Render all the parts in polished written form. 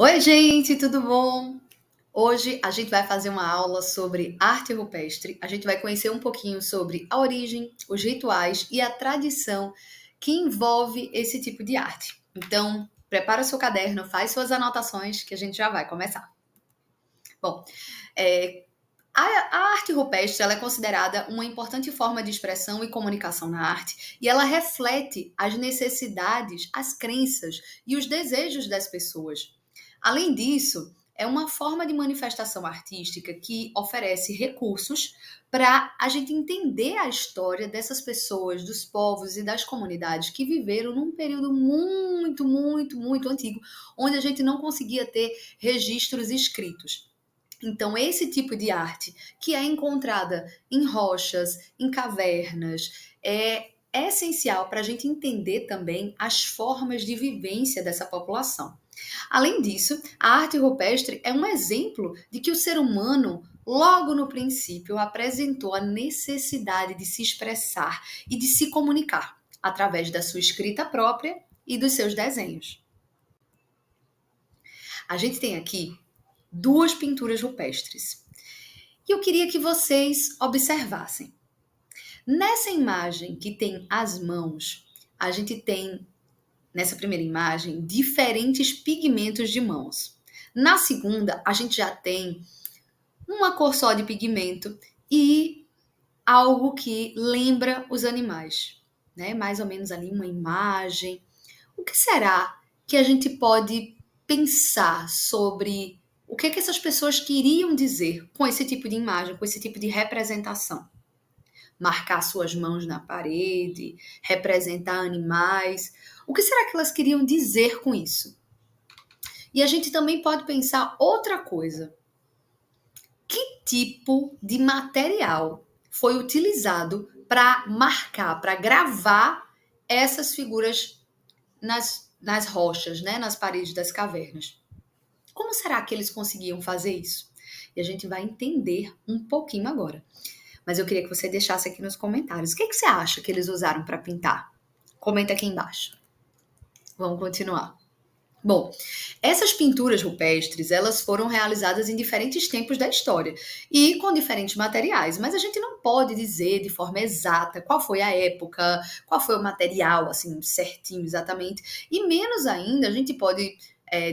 Oi, gente, tudo bom? Hoje a gente vai fazer uma aula sobre arte rupestre. A gente vai conhecer um pouquinho sobre a origem, os rituais e a tradição que envolve esse tipo de arte. Então, prepara o seu caderno, faz suas anotações que a gente já vai começar. Bom, é, a arte rupestre ela é considerada uma importante forma de expressão e comunicação na arte e ela reflete as necessidades, as crenças e os desejos das pessoas. Além disso, é uma forma de manifestação artística que oferece recursos para a gente entender a história dessas pessoas, dos povos e das comunidades que viveram num período muito antigo, onde a gente não conseguia ter registros escritos. Então, esse tipo de arte, que é encontrada em rochas, em cavernas, é essencial para a gente entender também as formas de vivência dessa população. Além disso, a arte rupestre é um exemplo de que o ser humano, logo no princípio, apresentou a necessidade de se expressar e de se comunicar através da sua escrita própria e dos seus desenhos. A gente tem aqui duas pinturas rupestres. E eu queria que vocês observassem. Nessa imagem que tem as mãos, a gente tem, nessa primeira imagem, diferentes pigmentos de mãos. Na segunda, a gente já tem uma cor só de pigmento e algo que lembra os animais, né? Mais ou menos ali uma imagem. O que será que a gente pode pensar sobre o que é que essas pessoas queriam dizer com esse tipo de imagem, com esse tipo de representação? Marcar suas mãos na parede, representar animais. O que será que elas queriam dizer com isso? E a gente também pode pensar outra coisa. Que tipo de material foi utilizado para marcar, para gravar essas figuras nas rochas, né, nas paredes das cavernas? Como será que eles conseguiam fazer isso? E a gente vai entender um pouquinho agora. Mas eu queria que você deixasse aqui nos comentários. O que você acha que eles usaram para pintar? Comenta aqui embaixo. Vamos continuar. Bom, essas pinturas rupestres, elas foram realizadas em diferentes tempos da história e com diferentes materiais, mas a gente não pode dizer de forma exata qual foi a época, qual foi o material, assim, certinho, exatamente, e menos ainda a gente pode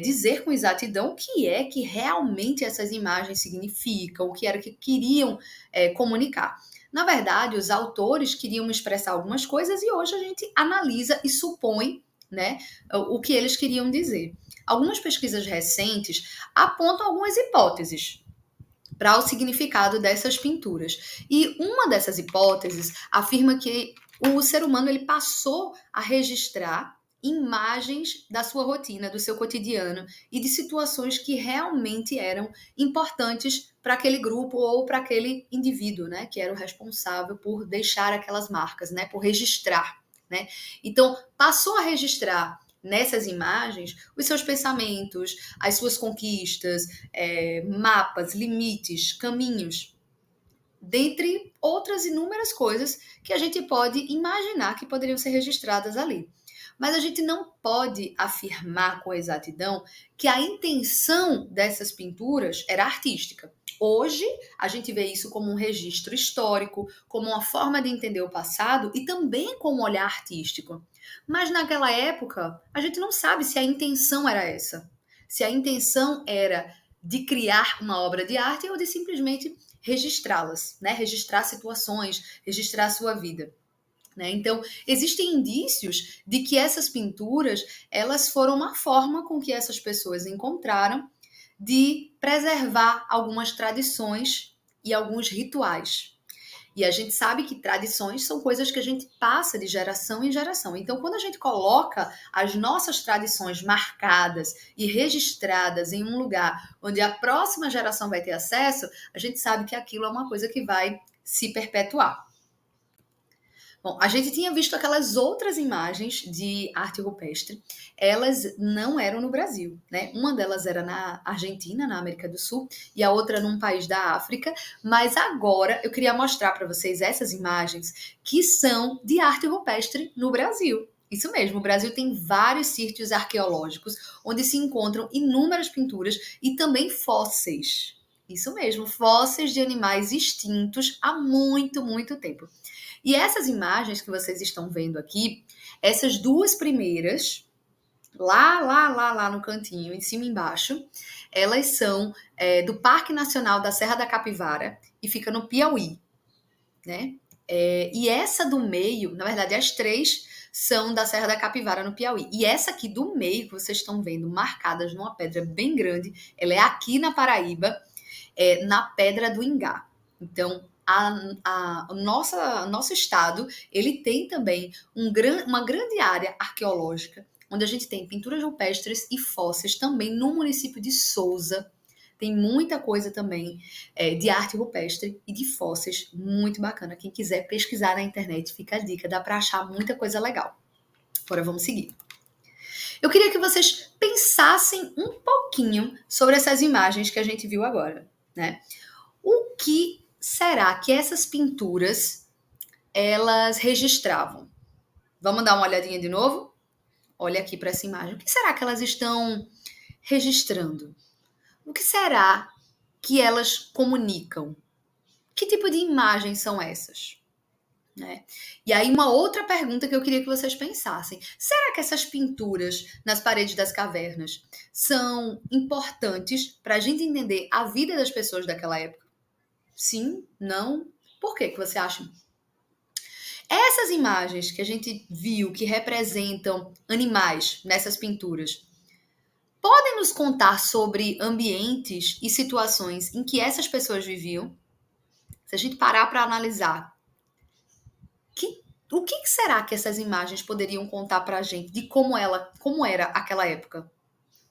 dizer com exatidão o que é que realmente essas imagens significam, o que era que queriam comunicar. Na verdade, os autores queriam expressar algumas coisas e hoje a gente analisa e supõe, né, o que eles queriam dizer. Algumas pesquisas recentes apontam algumas hipóteses para o significado dessas pinturas. E uma dessas hipóteses afirma que o ser humano ele passou a registrar imagens da sua rotina, do seu cotidiano e de situações que realmente eram importantes para aquele grupo ou para aquele indivíduo, né, que era o responsável por deixar aquelas marcas, né, por registrar, né? Então, passou a registrar nessas imagens os seus pensamentos, as suas conquistas, mapas, limites, caminhos, dentre outras inúmeras coisas que a gente pode imaginar que poderiam ser registradas ali. Mas a gente não pode afirmar com exatidão que a intenção dessas pinturas era artística. Hoje, a gente vê isso como um registro histórico, como uma forma de entender o passado e também como um olhar artístico. Mas naquela época, a gente não sabe se a intenção era essa. Se a intenção era de criar uma obra de arte ou de simplesmente registrá-las, né? Registrar situações, registrar a sua vida. Né? Então, existem indícios de que essas pinturas elas foram uma forma com que essas pessoas encontraram de preservar algumas tradições e alguns rituais. E a gente sabe que tradições são coisas que a gente passa de geração em geração. Então, quando a gente coloca as nossas tradições marcadas e registradas em um lugar onde a próxima geração vai ter acesso, a gente sabe que aquilo é uma coisa que vai se perpetuar. Bom, a gente tinha visto aquelas outras imagens de arte rupestre, elas não eram no Brasil, né? Uma delas era na Argentina, na América do Sul, e a outra num país da África, mas agora eu queria mostrar para vocês essas imagens que são de arte rupestre no Brasil. Isso mesmo, o Brasil tem vários sítios arqueológicos onde se encontram inúmeras pinturas e também fósseis. Isso mesmo, fósseis de animais extintos há muito, muito tempo. E essas imagens que vocês estão vendo aqui, essas duas primeiras, lá no cantinho, em cima e embaixo, elas são do Parque Nacional da Serra da Capivara e fica no Piauí, né? E essa do meio, na verdade, as três são da Serra da Capivara, no Piauí. E essa aqui do meio, que vocês estão vendo, marcadas numa pedra bem grande, ela é aqui na Paraíba, na Pedra do Ingá. Então, nosso estado, ele tem também uma grande área arqueológica, onde a gente tem pinturas rupestres e fósseis também no município de Souza. Tem muita coisa também de arte rupestre e de fósseis, muito bacana. Quem quiser pesquisar na internet, fica a dica, dá para achar muita coisa legal. Agora vamos seguir. Eu queria que vocês pensassem um pouquinho sobre essas imagens que a gente viu agora, né? O que será que essas pinturas elas registravam? Vamos dar uma olhadinha de novo? Olha aqui para essa imagem. O que será que elas estão registrando? O que será que elas comunicam? Que tipo de imagens são essas? Né? E aí uma outra pergunta que eu queria que vocês pensassem. Será que essas pinturas nas paredes das cavernas são importantes para a gente entender a vida das pessoas daquela época? Sim? Não? Por que você acha? Essas imagens que a gente viu que representam animais nessas pinturas, podem nos contar sobre ambientes e situações em que essas pessoas viviam? Se a gente parar para analisar, o que será que essas imagens poderiam contar para a gente de como era aquela época?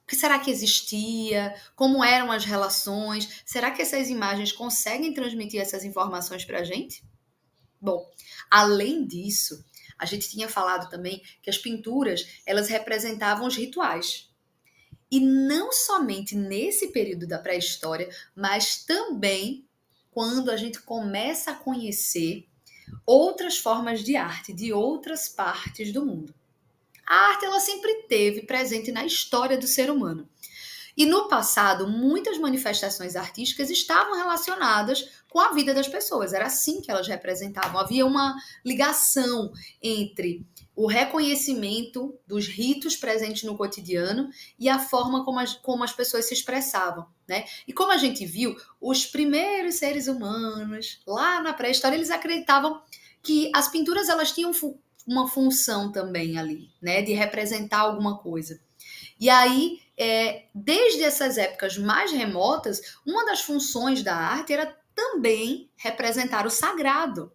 O que será que existia? Como eram as relações? Será que essas imagens conseguem transmitir essas informações para a gente? Bom, além disso, a gente tinha falado também que as pinturas, elas representavam os rituais. E não somente nesse período da pré-história, mas também quando a gente começa a conhecer outras formas de arte de outras partes do mundo. A arte ela sempre teve presente na história do ser humano. E no passado, muitas manifestações artísticas estavam relacionadas com a vida das pessoas. Era assim que elas representavam. Havia uma ligação entre o reconhecimento dos ritos presentes no cotidiano e a forma como as pessoas se expressavam, né? E como a gente viu, os primeiros seres humanos, lá na pré-história, eles acreditavam que as pinturas elas tinham uma função também ali, né? De representar alguma coisa. E aí, desde essas épocas mais remotas, uma das funções da arte era também representar o sagrado.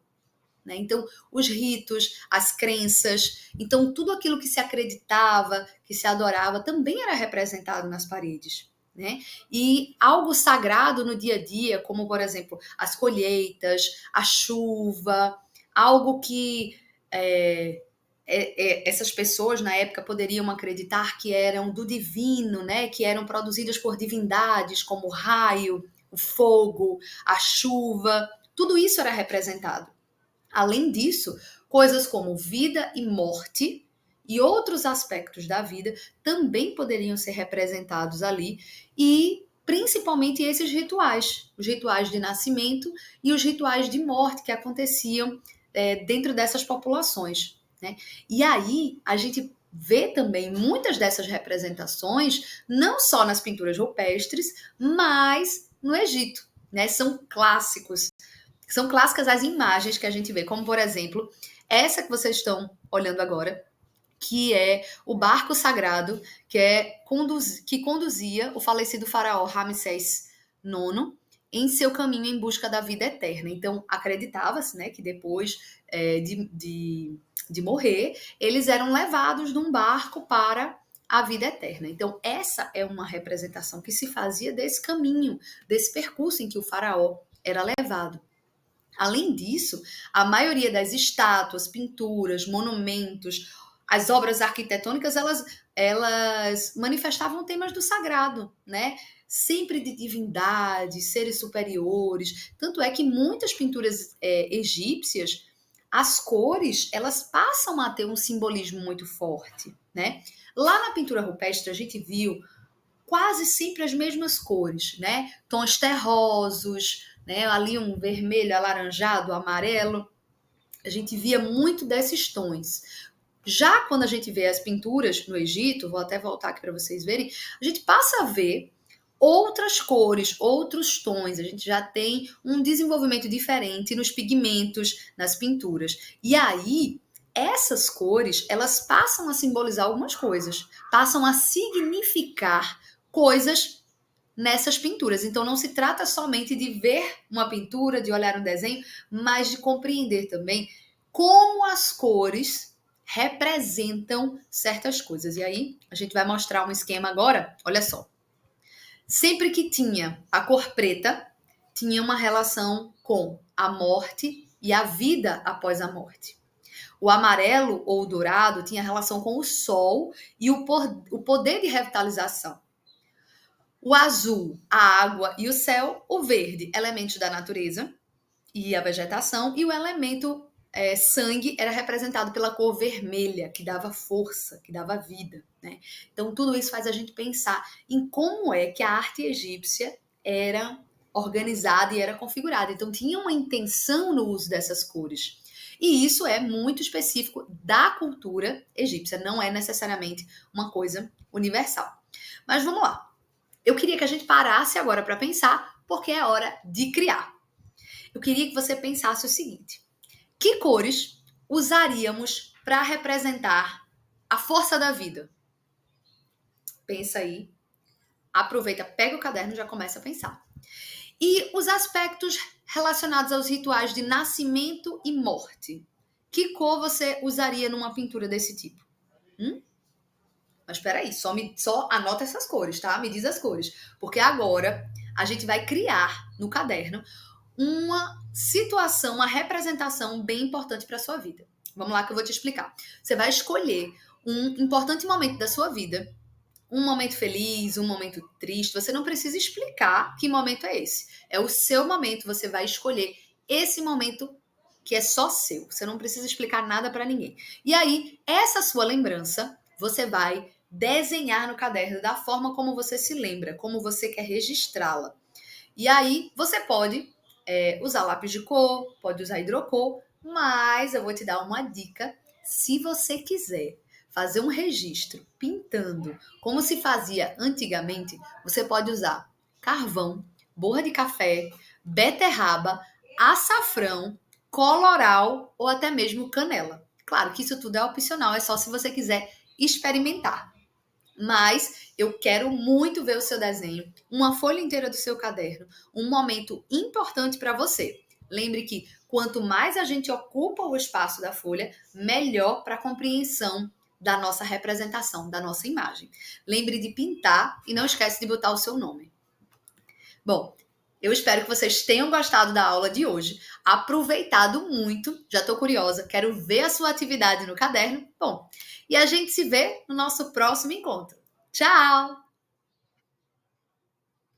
Né? Então, os ritos, as crenças, então tudo aquilo que se acreditava, que se adorava, também era representado nas paredes. Né? E algo sagrado no dia a dia, como por exemplo as colheitas, a chuva, algo que essas pessoas na época poderiam acreditar que eram do divino, né? Que eram produzidas por divindades, como o raio, o fogo, a chuva, tudo isso era representado. Além disso, coisas como vida e morte e outros aspectos da vida também poderiam ser representados ali, e principalmente esses rituais, os rituais de nascimento e os rituais de morte que aconteciam dentro dessas populações. Né? E aí a gente vê também muitas dessas representações, não só nas pinturas rupestres, mas no Egito. Né? São clássicas as imagens que a gente vê, como por exemplo, essa que vocês estão olhando agora, que é o barco sagrado que conduzia o falecido faraó Ramsés IX em seu caminho em busca da vida eterna. Então, acreditava-se, né, que depois de morrer, eles eram levados num barco para a vida eterna. Então, essa é uma representação que se fazia desse caminho, desse percurso em que o faraó era levado. Além disso, a maioria das estátuas, pinturas, monumentos, as obras arquitetônicas, elas manifestavam temas do sagrado, né? Sempre de divindades, seres superiores. Tanto é que muitas pinturas egípcias as cores, elas passam a ter um simbolismo muito forte, né? Lá na pintura rupestre, a gente viu quase sempre as mesmas cores, né? Tons terrosos, né? Ali um vermelho, alaranjado, amarelo. A gente via muito desses tons. Já quando a gente vê as pinturas no Egito, vou até voltar aqui para vocês verem, a gente passa a ver outras cores, outros tons. A gente já tem um desenvolvimento diferente nos pigmentos, nas pinturas. E aí, essas cores, elas passam a simbolizar algumas coisas, passam a significar coisas nessas pinturas. Então, não se trata somente de ver uma pintura, de olhar um desenho, mas de compreender também como as cores representam certas coisas. E aí, a gente vai mostrar um esquema agora. Olha só. Sempre que tinha a cor preta, tinha uma relação com a morte e a vida após a morte. O amarelo ou o dourado tinha relação com o sol e o poder de revitalização. O azul, a água e o céu. O verde, elementos da natureza e a vegetação. E o elemento sangue era representado pela cor vermelha, que dava força, que dava vida, né? Então, tudo isso faz a gente pensar em como é que a arte egípcia era organizada e era configurada. Então, tinha uma intenção no uso dessas cores. E isso é muito específico da cultura egípcia, não é necessariamente uma coisa universal. Mas vamos lá. Eu queria que a gente parasse agora para pensar, porque é hora de criar. Eu queria que você pensasse o seguinte: que cores usaríamos para representar a força da vida? Pensa aí, aproveita, pega o caderno e já começa a pensar. E os aspectos relacionados aos rituais de nascimento e morte. Que cor você usaria numa pintura desse tipo? Mas espera aí, só anota essas cores, tá? Me diz as cores. Porque agora a gente vai criar no caderno uma situação, uma representação bem importante para a sua vida. Vamos lá que eu vou te explicar. Você vai escolher um importante momento da sua vida, um momento feliz, um momento triste. Você não precisa explicar que momento é esse. É o seu momento, você vai escolher esse momento que é só seu. Você não precisa explicar nada para ninguém. E aí, essa sua lembrança, você vai desenhar no caderno da forma como você se lembra, como você quer registrá-la. E aí, você pode usar lápis de cor, pode usar hidrocor, mas eu vou te dar uma dica. Se você quiser fazer um registro pintando como se fazia antigamente, você pode usar carvão, borra de café, beterraba, açafrão, coloral ou até mesmo canela. Claro que isso tudo é opcional, é só se você quiser experimentar. Mas eu quero muito ver o seu desenho, uma folha inteira do seu caderno, um momento importante para você. Lembre que quanto mais a gente ocupa o espaço da folha, melhor para a compreensão da nossa representação, da nossa imagem. Lembre de pintar e não esquece de botar o seu nome. Bom, eu espero que vocês tenham gostado da aula de hoje, aproveitado muito. Já estou curiosa, quero ver a sua atividade no caderno. Bom, e a gente se vê no nosso próximo encontro. Tchau!